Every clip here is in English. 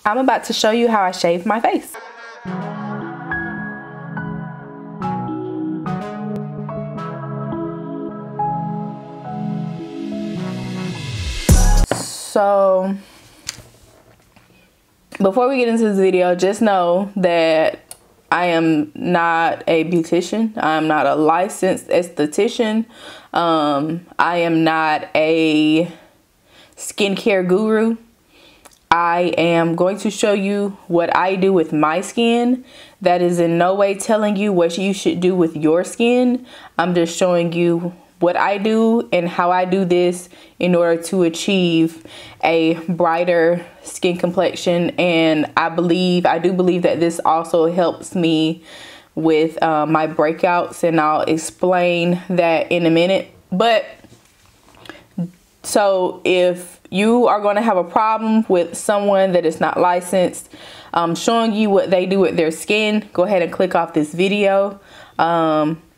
I'm about to show you how I shave my face. So before we get into this video, just know that I am not a beautician. I'm not a licensed esthetician. I am not a skincare guru. I am going to show you what I do with my skin. That is in no way telling you what you should do with your skin. I'm just showing you what I do and how I do this in order to achieve a brighter skin complexion. And I do believe that this also helps me with my breakouts, and I'll explain that in a minute. But so if you are going to have a problem with someone that is not licensed showing you what they do with their skin, go ahead and click off this video.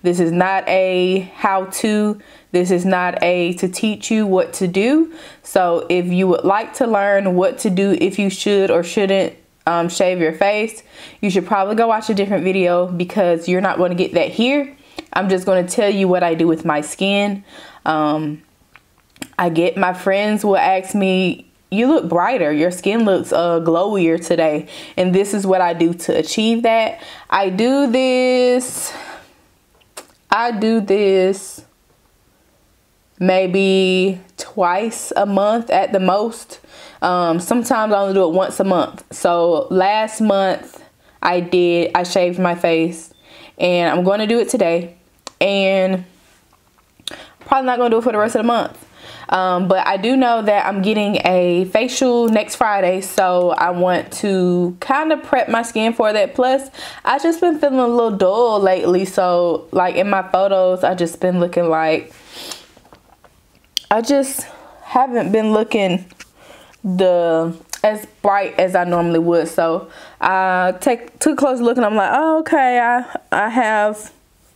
This is not a how-to. This is not to teach you what to do. So if you would like to learn what to do if you should or shouldn't shave your face, you should probably go watch a different video, because you're not going to get that here. I'm just going to tell you what I do with my skin. My friends will ask me, you look brighter, your skin looks glowier today, and this is what I do to achieve that. I do this maybe twice a month at the most. Sometimes I only do it once a month. So last month I shaved my face, and I'm going to do it today, and probably not going to do it for the rest of the month. But I do know that I'm getting a facial next Friday, so I want to kind of prep my skin for that. Plus, I just been feeling a little dull lately, so like in my photos, I just been looking like, I just haven't been looking as bright as I normally would. So I took a close look, and I'm like, oh, okay, I have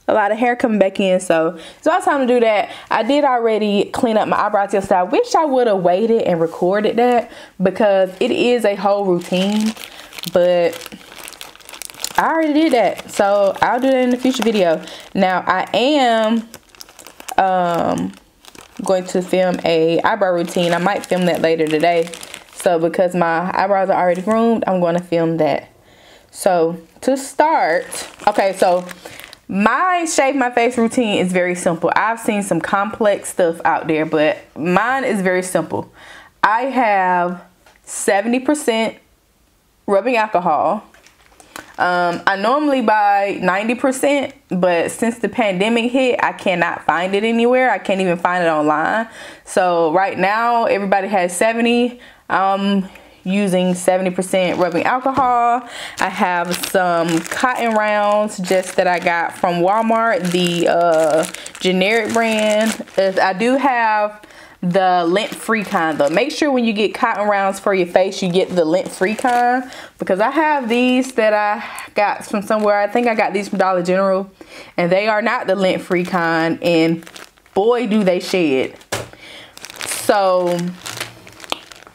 a lot of hair coming back in, so it's about time to do that. I did already clean up my eyebrows yesterday. I wish I would have waited and recorded that, because it is a whole routine, but I already did that, so I'll do that in a future video. Now I am going to film a eyebrow routine. I might film that later today. So because my eyebrows are already groomed, I'm going to film that. So to start, okay, so my shave my face routine is very simple. I've seen some complex stuff out there, but mine is very simple. I have 70% rubbing alcohol. I normally buy 90%, but since the pandemic hit, I cannot find it anywhere. I can't even find it online. So right now, everybody has 70. I'm using 70% rubbing alcohol. I have some cotton rounds just that I got from Walmart, the generic brand. I do have the lint-free kind though. Make sure when you get cotton rounds for your face, you get the lint-free kind, because I have these that I got from somewhere. I think I got these from Dollar General, and they are not the lint-free kind, and boy do they shed. So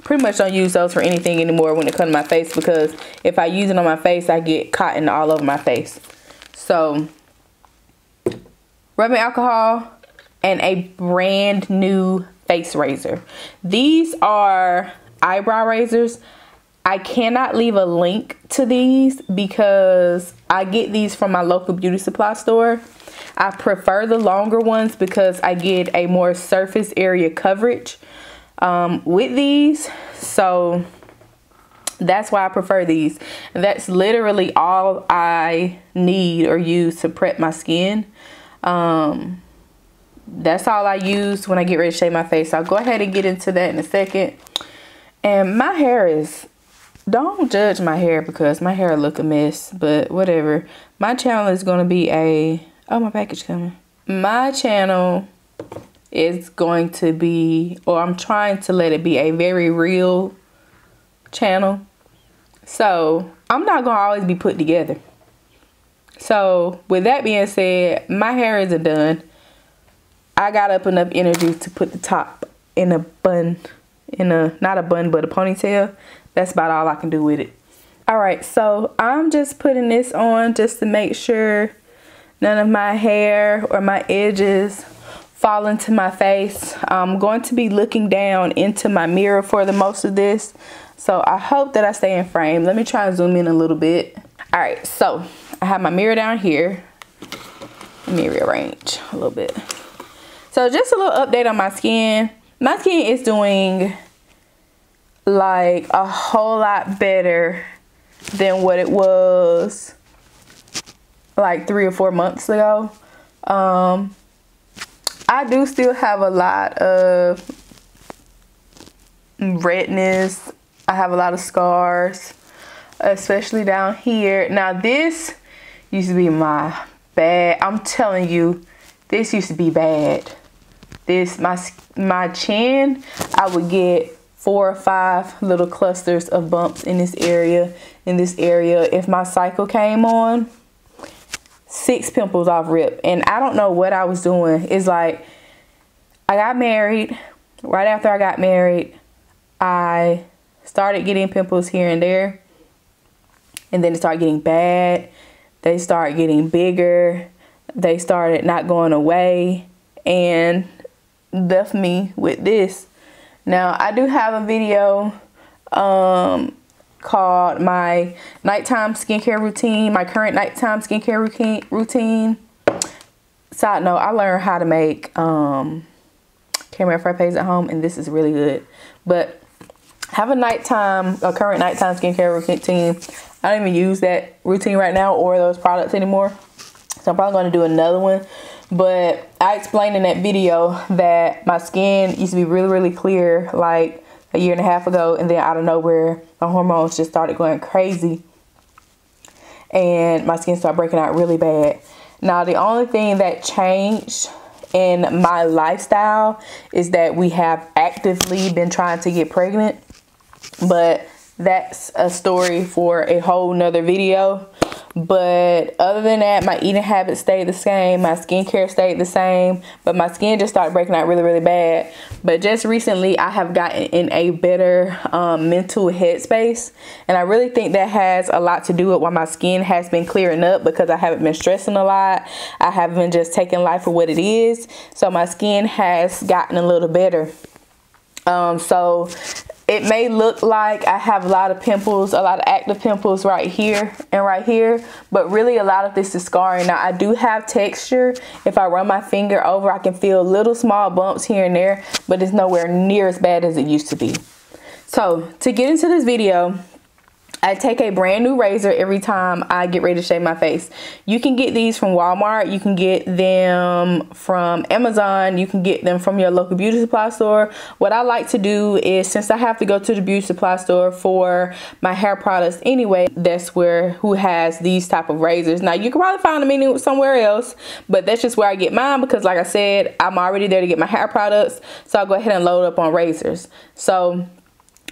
pretty much don't use those for anything anymore when it comes to my face, because if I use it on my face, I get cotton all over my face. So rubbing alcohol and a brand new face razor. These are eyebrow razors. I cannot leave a link to these because I get these from my local beauty supply store. I prefer the longer ones because I get a more surface area coverage with these. So that's why I prefer these. That's literally all I need or use to prep my skin. That's all I use when I get ready to shave my face. I'll go ahead and get into that in a second. And my hair is, don't judge my hair because my hair look a mess, but whatever. My channel is going to be oh, my package coming. My channel is going to be, or I'm trying to let it be, a very real channel. So I'm not going to always be put together. So with that being said, my hair isn't done. I got up enough energy to put the top in a bun, not a bun, but a ponytail. that's about all I can do with it. All right, so I'm just putting this on just to make sure none of my hair or my edges fall into my face. I'm going to be looking down into my mirror for the most of this, so I hope that I stay in frame. Let me try and zoom in a little bit. All right, so I have my mirror down here. Let me rearrange a little bit. So just a little update on my skin. My skin is doing like a whole lot better than what it was like 3 or 4 months ago. I do still have a lot of redness. I have a lot of scars, especially down here. Now this used to be my bad. I'm telling you, this used to be bad. This, my chin, I would get 4 or 5 little clusters of bumps in this area. If my cycle came on, 6 pimples off rip. And I don't know what I was doing. It's like, I got married. Right after I got married, I started getting pimples here and there. And then it started getting bad. They started getting bigger. They started not going away. And left me with this. Now, I do have a video called my nighttime skincare routine, my current nighttime skincare routine. Side note, I learned how to make caramel frappes at home, and this is really good. But I have a current nighttime skincare routine. I don't even use that routine right now or those products anymore. So I'm probably going to do another one. But I explained in that video that my skin used to be really, really clear like a 1.5 years ago. And then out of nowhere, my hormones just started going crazy. And my skin started breaking out really bad. Now, the only thing that changed in my lifestyle is that we have actively been trying to get pregnant. But that's a story for a whole nother video. But other than that, my eating habits stayed the same. My skincare stayed the same. But my skin just started breaking out really, really bad. But just recently, I have gotten in a better mental headspace. And I really think that has a lot to do with why my skin has been clearing up. Because I haven't been stressing a lot. I haven't been just taking life for what it is. So my skin has gotten a little better. So it may look like I have a lot of pimples, a lot of active pimples right here and right here, but really a lot of this is scarring. Now, I do have texture. If I run my finger over, I can feel little small bumps here and there, but it's nowhere near as bad as it used to be. So to get into this video, I take a brand new razor every time I get ready to shave my face. You can get these from Walmart. You can get them from Amazon. You can get them from your local beauty supply store. What I like to do is, since I have to go to the beauty supply store for my hair products anyway, that's who has these type of razors. Now, you can probably find them somewhere else, but that's just where I get mine because, like I said, I'm already there to get my hair products. So I'll go ahead and load up on razors. So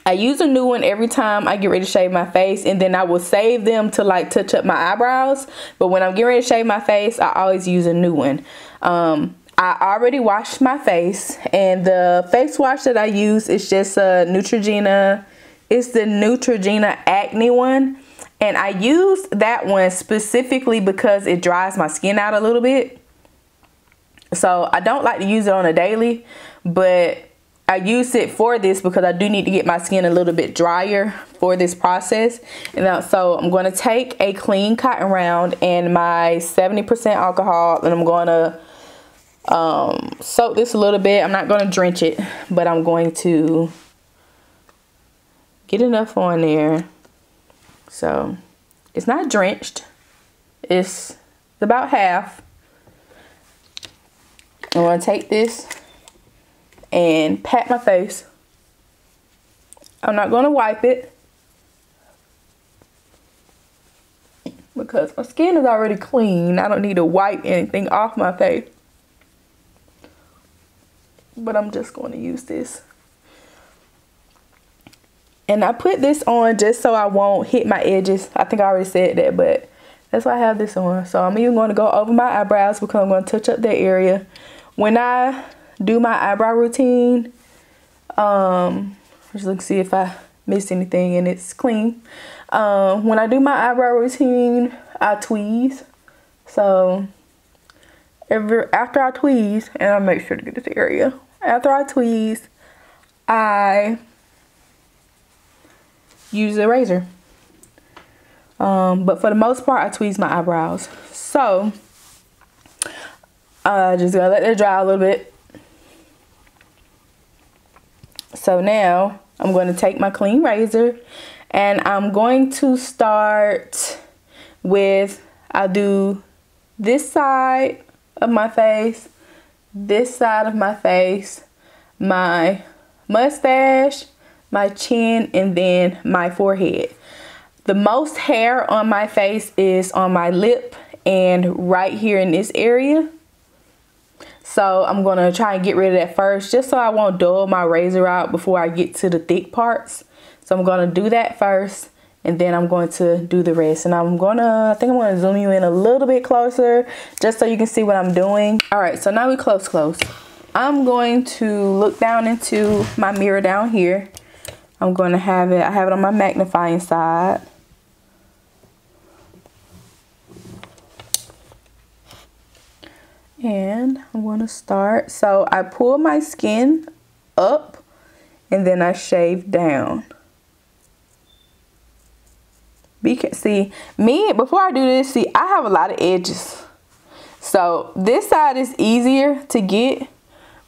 I use a new one every time I get ready to shave my face, and then I will save them to like touch up my eyebrows. But when I'm getting ready to shave my face, I always use a new one. I already washed my face, and the face wash that I use is just a Neutrogena. It's the Neutrogena acne one, and I use that one specifically because it dries my skin out a little bit. So I don't like to use it on a daily, but I use it for this because I do need to get my skin a little bit drier for this process. And so I'm going to take a clean cotton round and my 70% alcohol, and I'm going to soak this a little bit. I'm not going to drench it, but I'm going to get enough on there. So it's not drenched. It's about half. I'm going to take this and pat my face. I'm not going to wipe it because my skin is already clean. I don't need to wipe anything off my face. But I'm just going to use this. And I put this on just so I won't hit my edges. I think I already said that, but that's why I have this on. So I'm even going to go over my eyebrows because I'm going to touch up that area. When I do my eyebrow routine, just look, see if I miss anything and it's clean. When I do my eyebrow routine, I tweeze. So after I tweeze, and I make sure to get this area. After I tweeze, I use a razor. But for the most part, I tweeze my eyebrows. So just gotta let it dry a little bit. So now I'm going to take my clean razor and I'm going to start with, I'll do this side of my face, this side of my face, my mustache, my chin, and then my forehead. The most hair on my face is on my lip and right here in this area. So I'm going to try and get rid of that first, just so I won't dull my razor out before I get to the thick parts. So I'm going to do that first, and then I'm going to do the rest. And I think I'm going to zoom you in a little bit closer, just so you can see what I'm doing. All right, so now we close. I'm going to look down into my mirror down here. I'm going to have it, I have it on my magnifying side. And I'm going to start. So I pull my skin up and then I shave down. See, before I do this, see, I have a lot of edges. So this side is easier to get,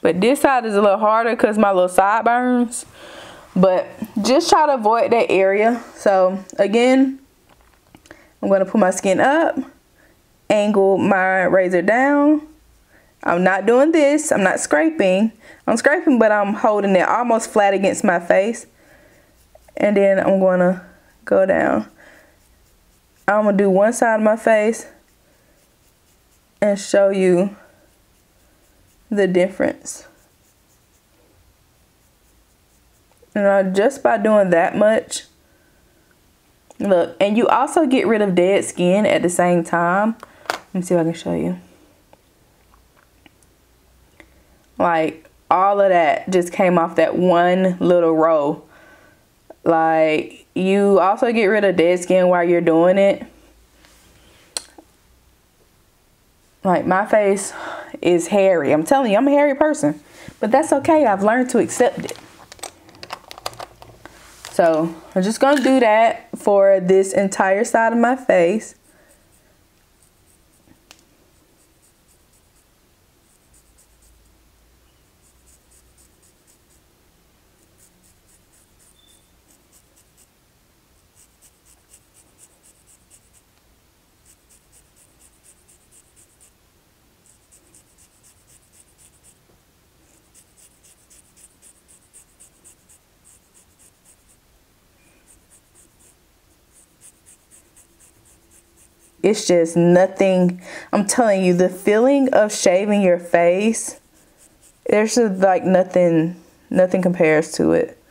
but this side is a little harder because my little sideburns. But just try to avoid that area. So again, I'm going to put my skin up, angle my razor down. I'm not doing this. I'm not scraping. I'm scraping, but I'm holding it almost flat against my face. And then I'm going to go down. I'm going to do one side of my face and show you the difference. And just by doing that much, look, and you also get rid of dead skin at the same time. Let me see if I can show you. Like, all of that just came off that one little row. Like, you also get rid of dead skin while you're doing it. Like, my face is hairy. I'm telling you, I'm a hairy person. But that's okay. I've learned to accept it. So, I'm just going to do that for this entire side of my face. It's just nothing. I'm telling you, the feeling of shaving your face, there's just like nothing compares to it.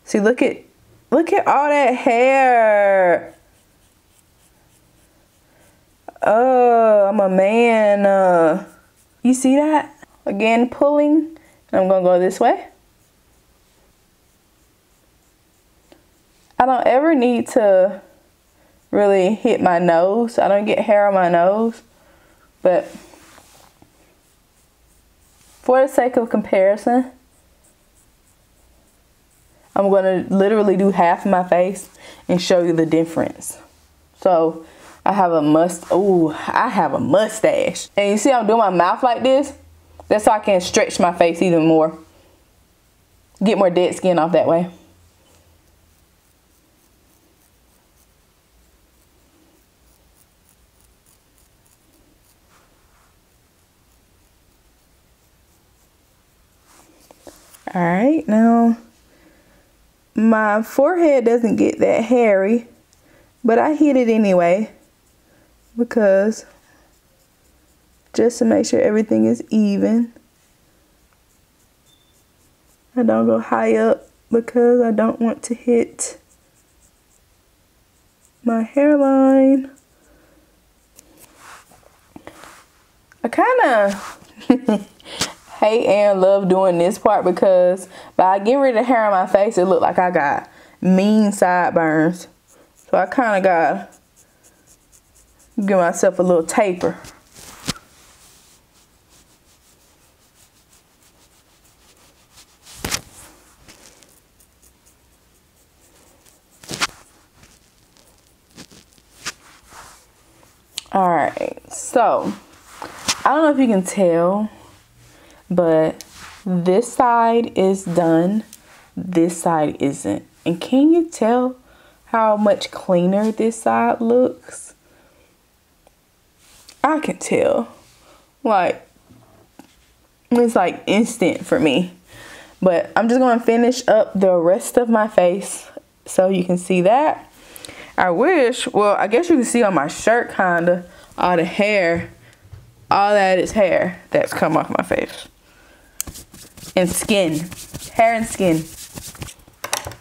See, look at all that hair. Oh, I'm a man. You see that? Again, pulling. I'm gonna go this way. I don't ever need to really hit my nose. I don't get hair on my nose, but for the sake of comparison, I'm going to literally do half of my face and show you the difference. So I have a mustache. And you see I'm doing my mouth like this? That's so I can stretch my face even more. Get more dead skin off that way. All right, now my forehead doesn't get that hairy, but I hit it anyway because just to make sure everything is even. I don't go high up because I don't want to hit my hairline. I kind of hate and love doing this part because by getting rid of the hair on my face, it looked like I got mean sideburns. So I kind of gotta give myself a little taper. Alright, so I don't know if you can tell, but this side is done, this side isn't. And can you tell how much cleaner this side looks? I can tell. Like, it's like instant for me. But I'm just going to finish up the rest of my face so you can see that. I wish, well, I guess you can see on my shirt kinda, all the hair, all that is hair that's come off my face. And skin, hair and skin.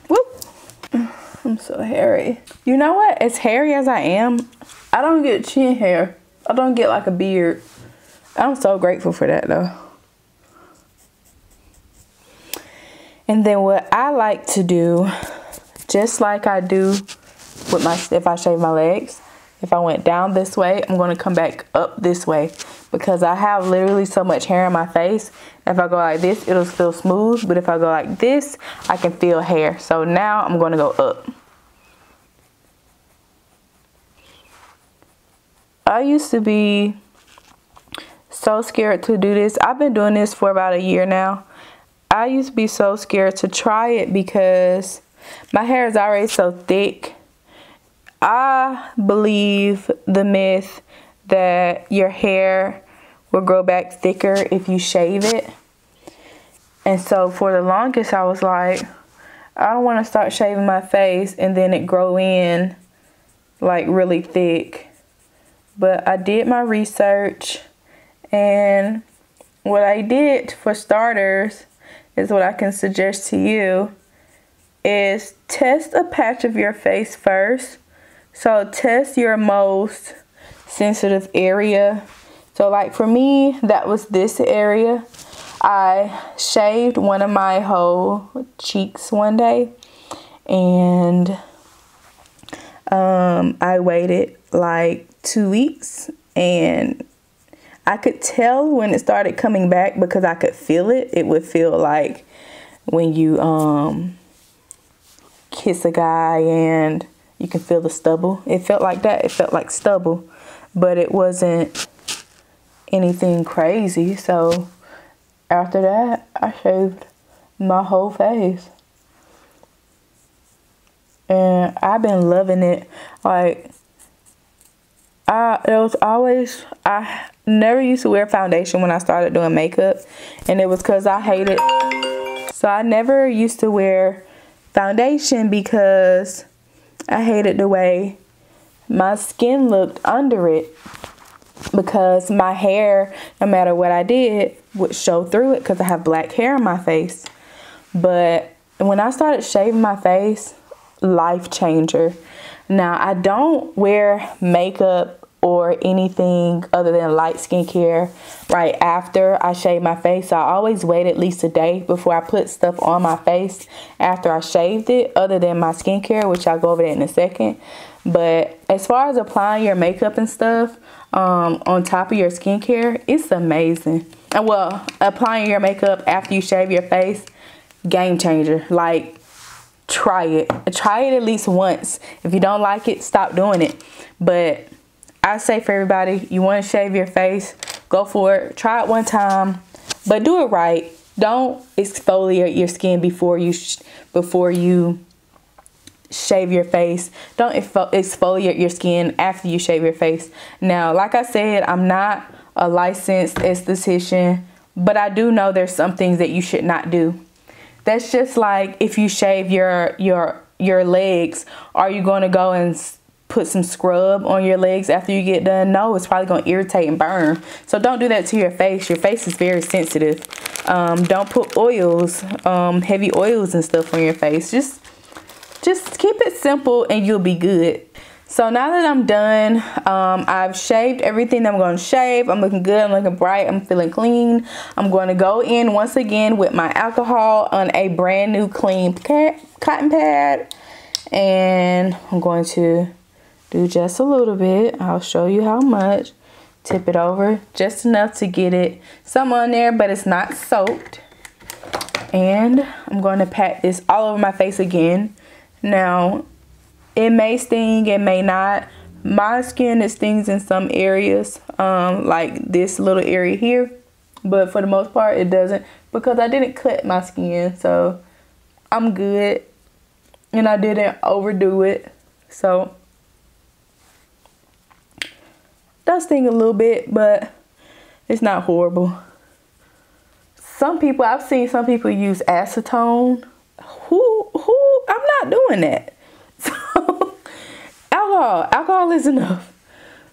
Whoop. I'm so hairy. You know what, as hairy as I am, I don't get chin hair. I don't get like a beard. I'm so grateful for that though. And then what I like to do, just like I do with my, if I shave my legs, if I went down this way, I'm going to come back up this way because I have literally so much hair in my face. If I go like this, it'll feel smooth, but if I go like this, I can feel hair. So now I'm going to go up. I used to be so scared to do this. I've been doing this for about a year now. I used to be so scared to try it because my hair is already so thick. I believe the myth that your hair will grow back thicker if you shave it. And so for the longest I was like, I don't want to start shaving my face and then it grow in like really thick. But I did my research, and what I did for starters is what I can suggest to you is test a patch of your face first. So test your most sensitive area. So like for me, that was this area. I shaved one of my whole cheeks one day, and I waited like 2 weeks, and I could tell when it started coming back because I could feel it. It would feel like when you kiss a guy and you can feel the stubble. It felt like that. It felt like stubble, but it wasn't anything crazy. So after that, I shaved my whole face. And I've been loving it. Like, I never used to wear foundation when I started doing makeup, and it was because I hated. So I never used to wear foundation because I hated the way my skin looked under it, because my hair, no matter what I did, would show through it because I have black hair on my face. But when I started shaving my face, life changer. Now, I don't wear makeup or anything other than light skincare right after I shave my face. So I always wait at least a day before I put stuff on my face after I shaved it, other than my skincare, which I'll go over that in a second. But as far as applying your makeup and stuff on top of your skincare, it's amazing. And well, applying your makeup after you shave your face, game changer. Like, try it at least once. If you don't like it, stop doing it. But I say for everybody, you want to shave your face, go for it. Try it one time, but do it right. Don't exfoliate your skin before you shave your face. Don't exfoliate your skin after you shave your face. Now, like I said, I'm not a licensed esthetician, but I do know there's some things that you should not do. That's just like if you shave your legs, are you going to go and put some scrub on your legs after you get done? No, it's probably going to irritate and burn. So don't do that to your face. Your face is very sensitive. Don't put oils, heavy oils and stuff on your face. Just keep it simple and you'll be good. So now that I'm done, I've shaved everything that I'm going to shave. I'm looking good. I'm looking bright. I'm feeling clean. I'm going to go in once again with my alcohol on a brand new clean cotton pad. And I'm going to do just a little bit. I'll show you how much. Tip it over just enough to get it some on there, but it's not soaked. And I'm going to pat this all over my face again. Now, it may sting, it may not. My skin, it stings in some areas, like this little area here. But for the most part, it doesn't, because I didn't cut my skin. So I'm good. And I didn't overdo it. So it does sting a little bit, but it's not horrible. Some people, I've seen some people use acetone. I'm not doing that. So alcohol is enough.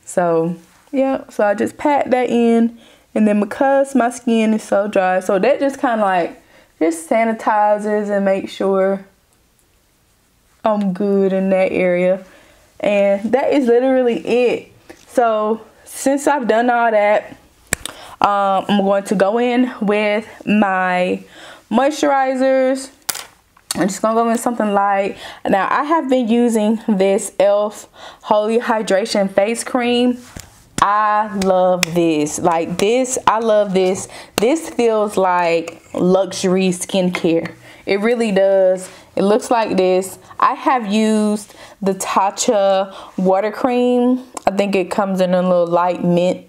So yeah, so I just pat that in, and then because my skin is so dry, so that just kind of like just sanitizes and makes sure I'm good in that area. And that is literally it. So since I've done all that, I'm going to go in with my moisturizers. I'm just gonna go in with something light. Now I have been using this E.L.F. Holy Hydration Face Cream. I love this. Like this, I love this. This feels like luxury skincare. It really does. It looks like this. I have used the Tatcha water cream. I think it comes in a little light mint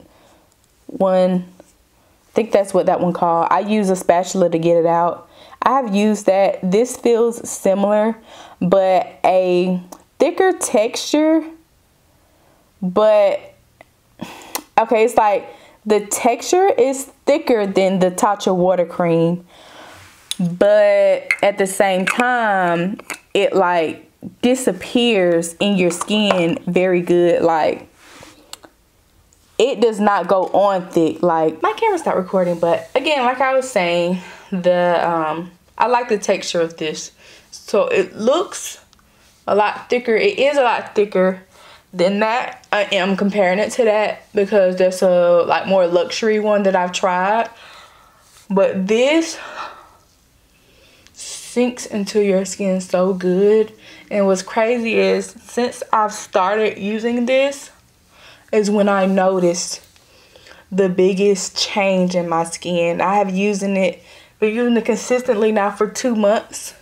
one. I think that's what that one called. I use a spatula to get it out. I have used that. This feels similar, but a thicker texture. But okay, it's like the texture is thicker than the Tatcha water cream, but at the same time it like disappears in your skin very good. Like it does not go on thick. Like my camera's not recording, but again, like I was saying, I like the texture of this. So it looks a lot thicker. It is a lot thicker than that. I am comparing it to that because that's a like more luxury one that I've tried. But this sinks into your skin so good. And what's crazy is since I've started using this is when I noticed the biggest change in my skin. I have been using it consistently now for 2 months,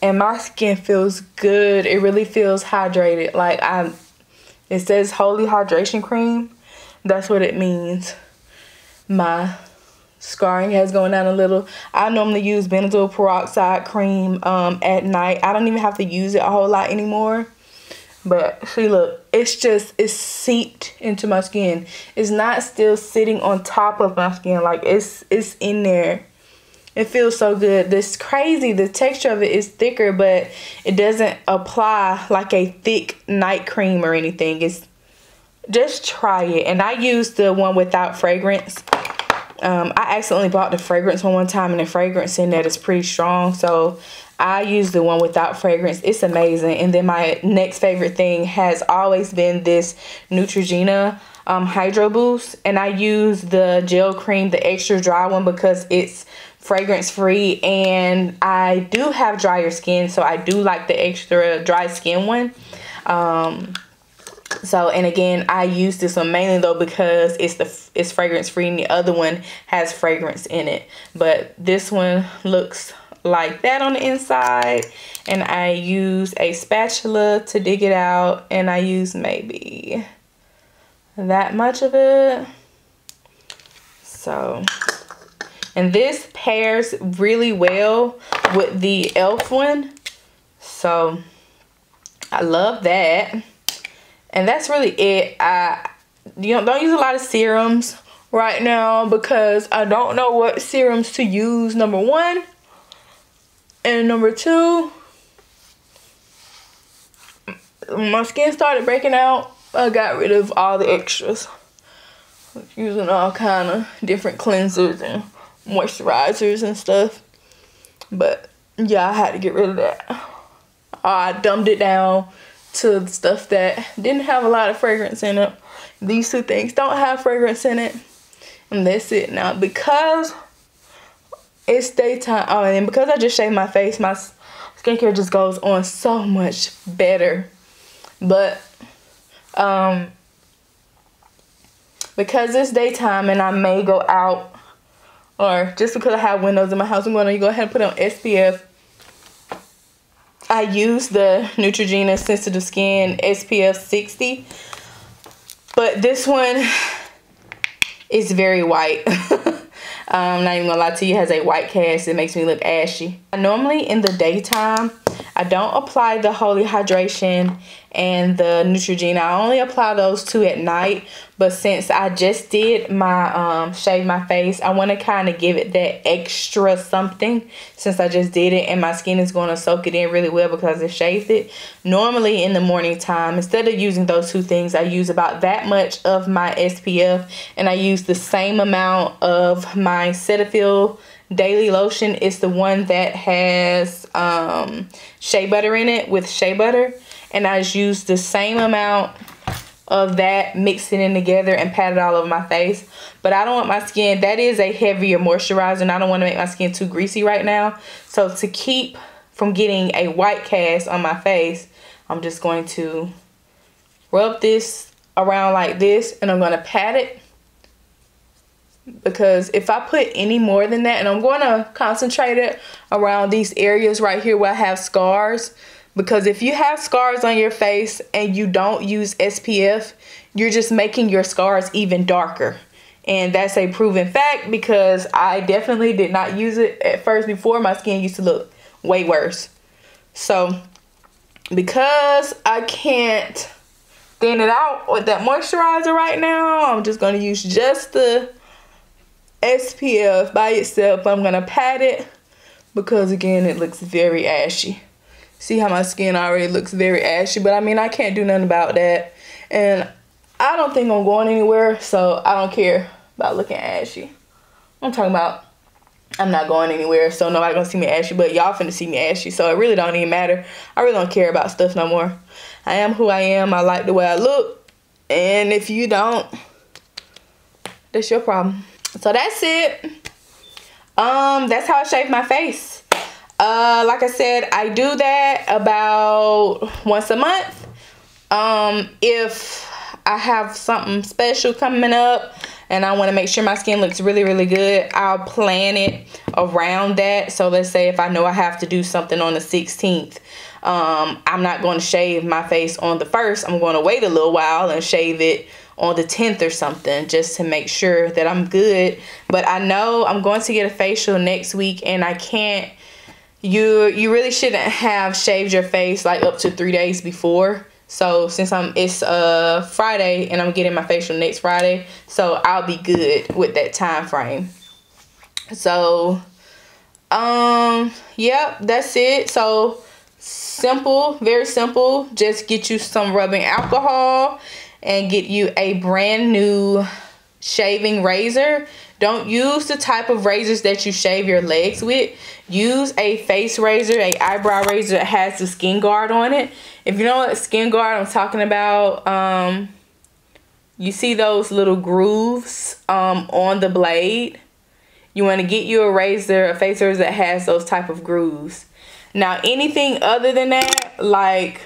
and my skin feels good. It really feels hydrated. Like it says Holy Hydration Cream. That's what it means. My scarring has gone down a little. I normally use benzoyl peroxide cream at night. I don't even have to use it a whole lot anymore. But see, look, it's seeped into my skin. It's not still sitting on top of my skin. Like it's in there. It feels so good. This crazy, the texture of it is thicker, but it doesn't apply like a thick night cream or anything. It's just try it. And I used the one without fragrance. I accidentally bought the fragrance one time, and the fragrance in that is pretty strong. So I use the one without fragrance. It's amazing. And then my next favorite thing has always been this Neutrogena Hydro Boost. And I use the gel cream, the extra dry one, because it's fragrance free, and I do have drier skin, so I do like the extra dry skin one. So, and again, I use this one mainly though because it's fragrance free, and the other one has fragrance in it. But this one looks like that on the inside, and I use a spatula to dig it out, and I use maybe that much of it. So, and this pairs really well with the E.L.F. one. So I love that. And that's really it. Don't use a lot of serums right now because I don't know what serums to use, number one. And number two, when my skin started breaking out, I got rid of all the extras. Using all kind of different cleansers and moisturizers and stuff. But yeah, I had to get rid of that. I dumbed it down to the stuff that didn't have a lot of fragrance in it. These two things don't have fragrance in it, and that's it. Now because it's daytime, oh, and because I just shaved my face, my skincare just goes on so much better. But because it's daytime and I may go out, or just because I have windows in my house, I'm going to go ahead and put on SPF. I use the Neutrogena Sensitive Skin SPF 60. But this one is very white. I'm not even gonna lie to you, it has a white cast. It makes me look ashy. Normally in the daytime, I don't apply the Holy Hydration and the Neutrogena. I only apply those two at night. But since I just did my shave my face, I want to kind of give it that extra something since I just did it and my skin is going to soak it in really well because I shaved it. Normally in the morning time, instead of using those two things, I use about that much of my SPF, and I use the same amount of my Cetaphil daily lotion. It's the one that has shea butter in it, with shea butter, and I just use the same amount of that, mix it in together and pat it all over my face. But I don't want my skin, that is a heavier moisturizer, and I don't want to make my skin too greasy right now. So to keep from getting a white cast on my face, I'm just going to rub this around like this, and I'm going to pat it. Because if I put any more than that, and I'm going to concentrate it around these areas right here where I have scars. Because if you have scars on your face and you don't use SPF, you're just making your scars even darker. And that's a proven fact, because I definitely did not use it at first. Before, my skin used to look way worse. So because I can't thin it out with that moisturizer right now, I'm just going to use just the SPF by itself. I'm going to pat it because, again, it looks very ashy. See how my skin already looks very ashy, but I mean, I can't do nothing about that. And I don't think I'm going anywhere, so I don't care about looking ashy. I'm talking about I'm not going anywhere, so nobody gonna see me ashy, but y'all finna see me ashy, so it really don't even matter. I really don't care about stuff no more. I am who I am. I like the way I look, and if you don't, that's your problem. So that's it. That's how I shave my face. Like I said, I do that about once a month. If I have something special coming up and I want to make sure my skin looks really, really good, I'll plan it around that. So let's say if I know I have to do something on the 16th, I'm not going to shave my face on the 1st. I'm going to wait a little while and shave it on the 10th or something, just to make sure that I'm good. But I know I'm going to get a facial next week, and I can't. You really shouldn't have shaved your face like up to 3 days before. So since it's Friday and I'm getting my facial next Friday, so I'll be good with that time frame. So yep, that's it. So simple, very simple. Just get you some rubbing alcohol and get you a brand new shaving razor. Don't use the type of razors that you shave your legs with. Use a face razor, a eyebrow razor that has the skin guard on it. If you know what skin guard I'm talking about, you see those little grooves on the blade. You want to get you a razor, a face razor that has those type of grooves. Now anything other than that, like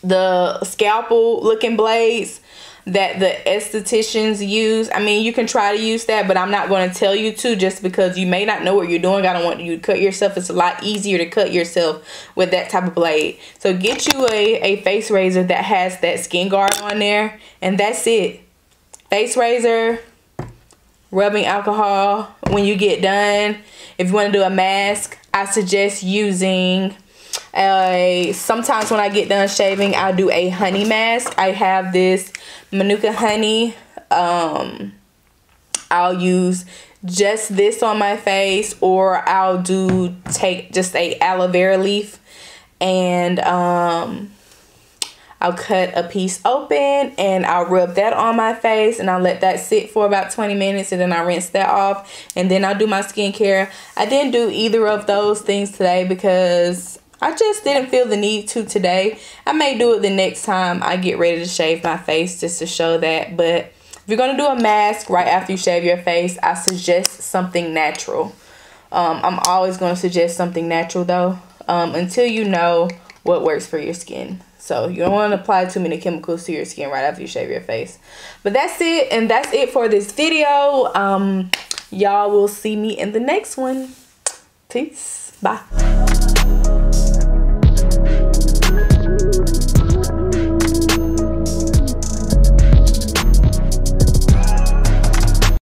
the scalpel looking blades that the estheticians use, I mean, you can try to use that, but I'm not going to tell you to, just because you may not know what you're doing. I don't want you to cut yourself. It's a lot easier to cut yourself with that type of blade. So get you a face razor that has that skin guard on there, and that's it. Face razor, rubbing alcohol. When you get done, if you want to do a mask, I suggest using sometimes when I get done shaving, I'll do a honey mask. I have this Manuka honey. I'll use just this on my face, or I'll take just a aloe vera leaf, and I'll cut a piece open and I'll rub that on my face, and I'll let that sit for about 20 minutes, and then I rinse that off, and then I'll do my skincare. I didn't do either of those things today because I just didn't feel the need to today. I may do it the next time I get ready to shave my face, just to show that. But if you're going to do a mask right after you shave your face, I suggest something natural. I'm always going to suggest something natural though. until you know what works for your skin. So you don't want to apply too many chemicals to your skin right after you shave your face. But that's it, and that's it for this video. Y'all will see me in the next one. Peace. Bye.